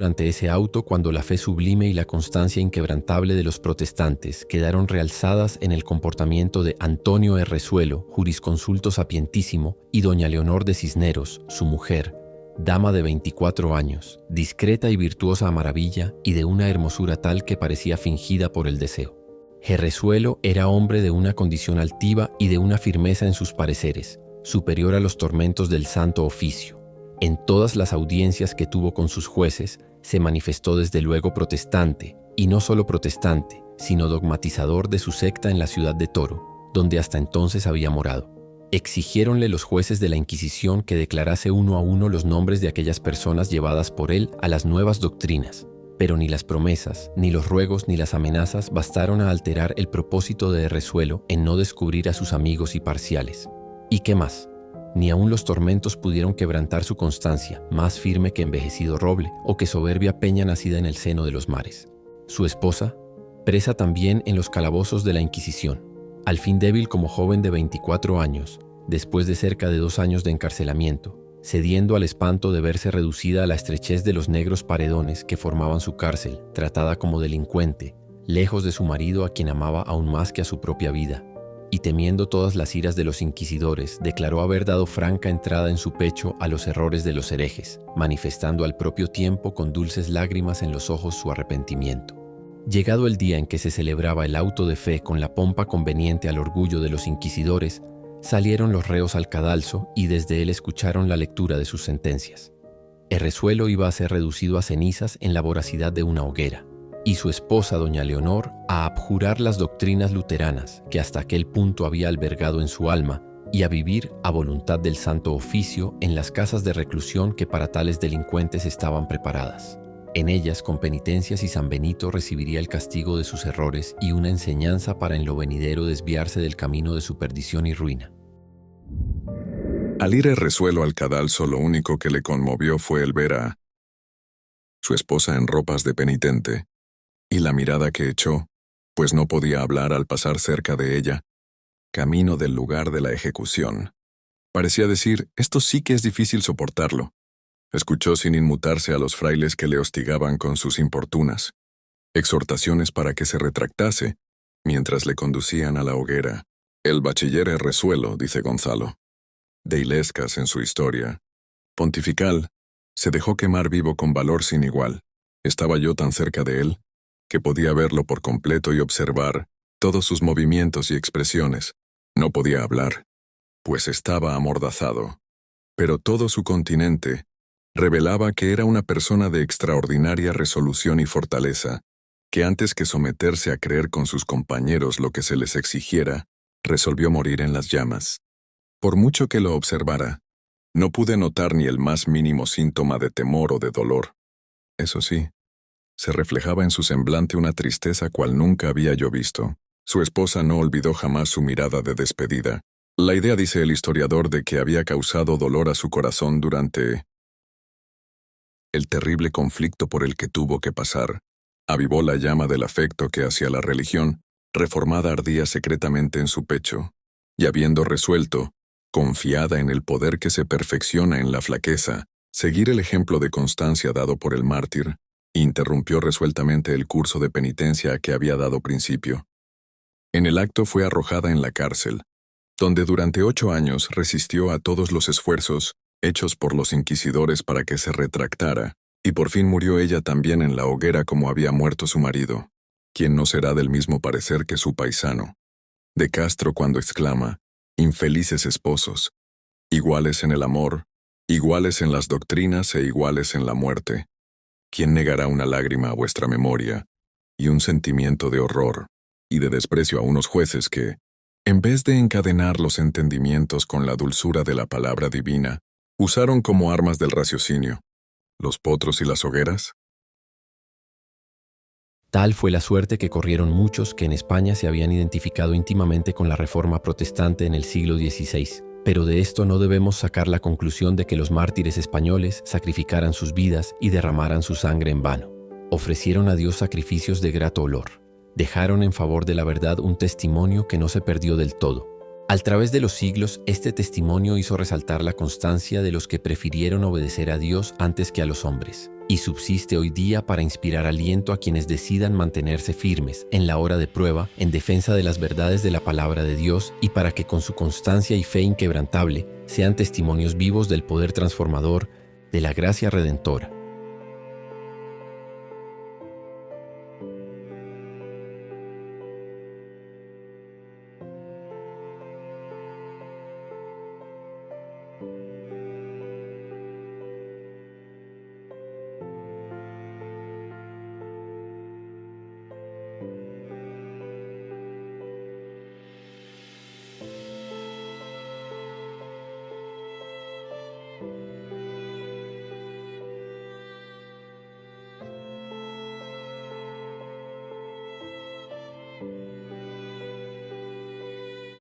Durante ese auto, cuando la fe sublime y la constancia inquebrantable de los protestantes quedaron realzadas en el comportamiento de Antonio Errezuelo, jurisconsulto sapientísimo, y doña Leonor de Cisneros, su mujer, dama de 24 años, discreta y virtuosa a maravilla y de una hermosura tal que parecía fingida por el deseo. Errezuelo era hombre de una condición altiva y de una firmeza en sus pareceres, superior a los tormentos del santo oficio. En todas las audiencias que tuvo con sus jueces, se manifestó desde luego protestante, y no solo protestante, sino dogmatizador de su secta en la ciudad de Toro, donde hasta entonces había morado. Exigiéronle los jueces de la Inquisición que declarase uno a uno los nombres de aquellas personas llevadas por él a las nuevas doctrinas, pero ni las promesas, ni los ruegos, ni las amenazas bastaron a alterar el propósito de Errezuelo en no descubrir a sus amigos y parciales. ¿Y qué más? Ni aun los tormentos pudieron quebrantar su constancia, más firme que envejecido roble o que soberbia peña nacida en el seno de los mares. Su esposa, presa también en los calabozos de la Inquisición, al fin débil como joven de 24 años, después de cerca de 2 años de encarcelamiento, cediendo al espanto de verse reducida a la estrechez de los negros paredones que formaban su cárcel, tratada como delincuente, lejos de su marido a quien amaba aún más que a su propia vida, y temiendo todas las iras de los inquisidores, declaró haber dado franca entrada en su pecho a los errores de los herejes, manifestando al propio tiempo con dulces lágrimas en los ojos su arrepentimiento. Llegado el día en que se celebraba el auto de fe con la pompa conveniente al orgullo de los inquisidores, salieron los reos al cadalso y desde él escucharon la lectura de sus sentencias. Errezuelo iba a ser reducido a cenizas en la voracidad de una hoguera, y su esposa doña Leonor a abjurar las doctrinas luteranas que hasta aquel punto había albergado en su alma y a vivir a voluntad del santo oficio en las casas de reclusión que para tales delincuentes estaban preparadas. En ellas, con penitencias y San Benito recibiría el castigo de sus errores y una enseñanza para en lo venidero desviarse del camino de su perdición y ruina. Al ir Errezuelo al cadalso, lo único que le conmovió fue el ver a su esposa en ropas de penitente, y la mirada que echó, pues no podía hablar al pasar cerca de ella, camino del lugar de la ejecución. Parecía decir, esto sí que es difícil soportarlo. Escuchó sin inmutarse a los frailes que le hostigaban con sus importunas exhortaciones para que se retractase, mientras le conducían a la hoguera. El bachiller Errezuelo, dice Gonzalo, de Illescas en su historia pontifical, se dejó quemar vivo con valor sin igual. Estaba yo tan cerca de él, que podía verlo por completo y observar todos sus movimientos y expresiones. No podía hablar, pues estaba amordazado, pero todo su continente revelaba que era una persona de extraordinaria resolución y fortaleza, que antes que someterse a creer con sus compañeros lo que se les exigiera, resolvió morir en las llamas. Por mucho que lo observara, no pude notar ni el más mínimo síntoma de temor o de dolor. Eso sí, se reflejaba en su semblante una tristeza cual nunca había yo visto. Su esposa no olvidó jamás su mirada de despedida. La idea, dice el historiador, de que había causado dolor a su corazón durante el terrible conflicto por el que tuvo que pasar, avivó la llama del afecto que hacia la religión reformada ardía secretamente en su pecho, y habiendo resuelto, confiada en el poder que se perfecciona en la flaqueza, seguir el ejemplo de constancia dado por el mártir, interrumpió resueltamente el curso de penitencia a que había dado principio. En el acto fue arrojada en la cárcel, donde durante 8 años resistió a todos los esfuerzos hechos por los inquisidores para que se retractara, y por fin murió ella también en la hoguera como había muerto su marido, quien no será del mismo parecer que su paisano. De Castro cuando exclama, infelices esposos, iguales en el amor, iguales en las doctrinas e iguales en la muerte. ¿Quién negará una lágrima a vuestra memoria y un sentimiento de horror y de desprecio a unos jueces que, en vez de encadenar los entendimientos con la dulzura de la palabra divina, usaron como armas del raciocinio los potros y las hogueras? Tal fue la suerte que corrieron muchos que en España se habían identificado íntimamente con la Reforma protestante en el siglo XVI. Pero de esto no debemos sacar la conclusión de que los mártires españoles sacrificaran sus vidas y derramaran su sangre en vano. Ofrecieron a Dios sacrificios de grato olor. Dejaron en favor de la verdad un testimonio que no se perdió del todo. A través de los siglos, este testimonio hizo resaltar la constancia de los que prefirieron obedecer a Dios antes que a los hombres, y subsiste hoy día para inspirar aliento a quienes decidan mantenerse firmes en la hora de prueba en defensa de las verdades de la palabra de Dios y para que con su constancia y fe inquebrantable sean testimonios vivos del poder transformador de la gracia redentora.